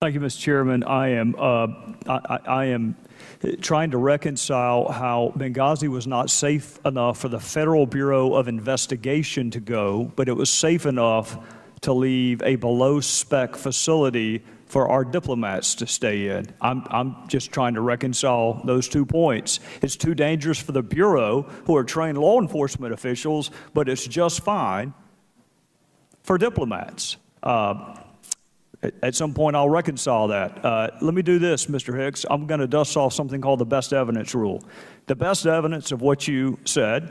Thank you, Mr. Chairman. I am trying to reconcile how Benghazi was not safe enough for the Federal Bureau of Investigation to go, but it was safe enough to leave a below-spec facility for our diplomats to stay in. I'm just trying to reconcile those 2 points. It's too dangerous for the Bureau, who are trained law enforcement officials, but it's just fine for diplomats. At some point, I'll reconcile that. Let me do this, Mr. Hicks. I'm going to dust off something called the best evidence rule. The best evidence of what you said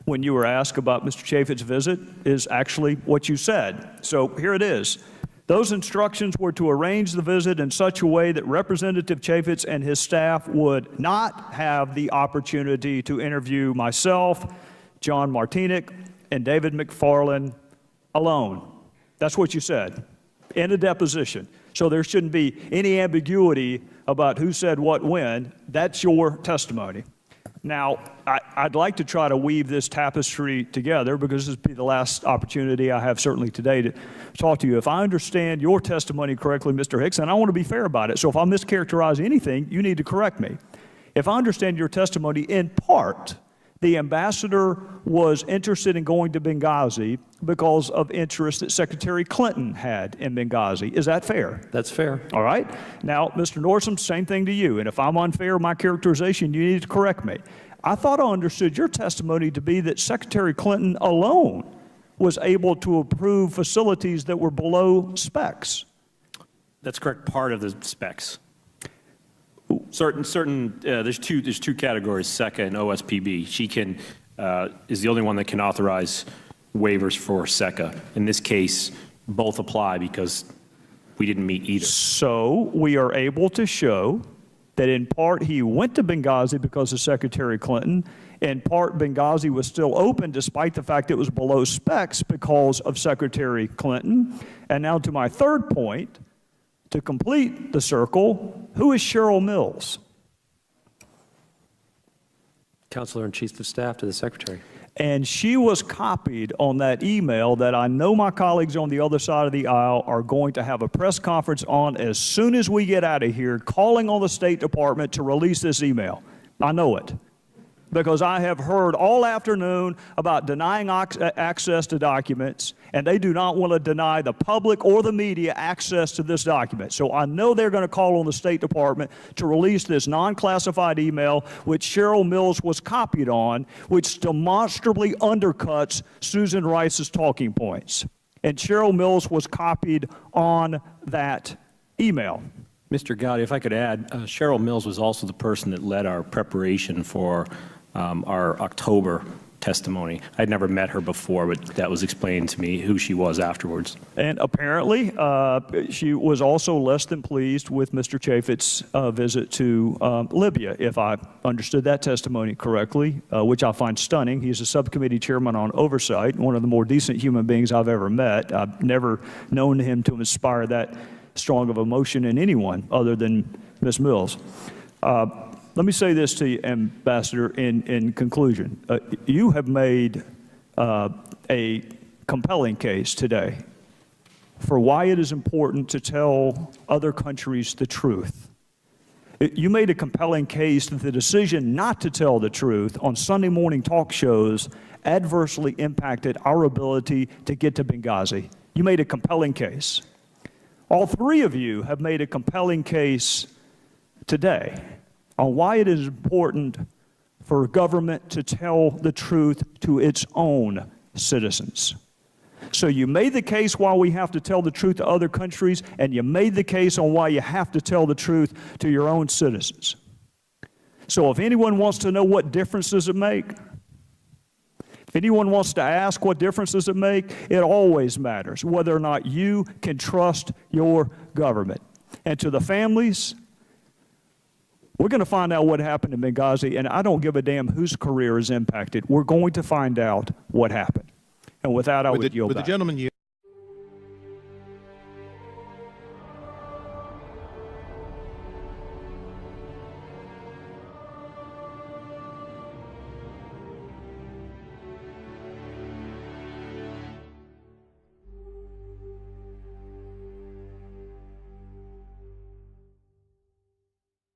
when you were asked about Mr. Chaffetz's visit is actually what you said. So here it is. Those instructions were to arrange the visit in such a way that Representative Chaffetz and his staff would not have the opportunity to interview myself, John Martinic, and David McFarland alone. That's what you said in a deposition. So there shouldn't be any ambiguity about who said what when. That's your testimony. Now, I'd like to try to weave this tapestry together because this will be the last opportunity I have certainly today to talk to you. If I understand your testimony correctly, Mr. Hicks, and I want to be fair about it, so if I mischaracterize anything, you need to correct me. If I understand your testimony, in part, the ambassador was interested in going to Benghazi because of interest that Secretary Clinton had in Benghazi. Is that fair? That's fair. All right. Now, Mr. Nordstrom, same thing to you. And if I'm unfair in my characterization, you need to correct me. I thought I understood your testimony to be that Secretary Clinton alone was able to approve facilities that were below specs. That's correct. Part of the specs. There's two categories, SECA and OSPB. She is the only one that can authorize waivers for SECA. In this case, both apply because we didn't meet either. So we are able to show that in part he went to Benghazi because of Secretary Clinton. In part, Benghazi was still open despite the fact it was below specs because of Secretary Clinton. And now to my third point, to complete the circle, who is Cheryl Mills? Counselor and Chief of Staff to the Secretary. And she was copied on that email that I know my colleagues on the other side of the aisle are going to have a press conference on as soon as we get out of here, calling on the State Department to release this email. I know it, because I have heard all afternoon about denying access to documents, and they do not want to deny the public or the media access to this document. So I know they're going to call on the State Department to release this non-classified email, which Cheryl Mills was copied on, which demonstrably undercuts Susan Rice's talking points. And Cheryl Mills was copied on that email. Mr. Gowdy, if I could add, Cheryl Mills was also the person that led our preparation for our October testimony. I'd never met her before, but that was explained to me who she was afterwards. And apparently, she was also less than pleased with Mr. Chaffetz's visit to Libya, if I understood that testimony correctly, which I find stunning. He's a subcommittee chairman on oversight, one of the more decent human beings I've ever met. I've never known him to inspire that strong of emotion in anyone other than Ms. Mills. Let me say this to you, Ambassador, in conclusion. You have made a compelling case today for why it is important to tell other countries the truth. You made a compelling case that the decision not to tell the truth on Sunday morning talk shows adversely impacted our ability to get to Benghazi. You made a compelling case. All three of you have made a compelling case today on why it is important for government to tell the truth to its own citizens. So you made the case why we have to tell the truth to other countries, and you made the case on why you have to tell the truth to your own citizens. So if anyone wants to know what difference does it make, if anyone wants to ask what difference does it make, it always matters whether or not you can trust your government. And to the families, we're going to find out what happened in Benghazi, and I don't give a damn whose career is impacted. We're going to find out what happened. And with that, I would yield back. Would the gentleman yield?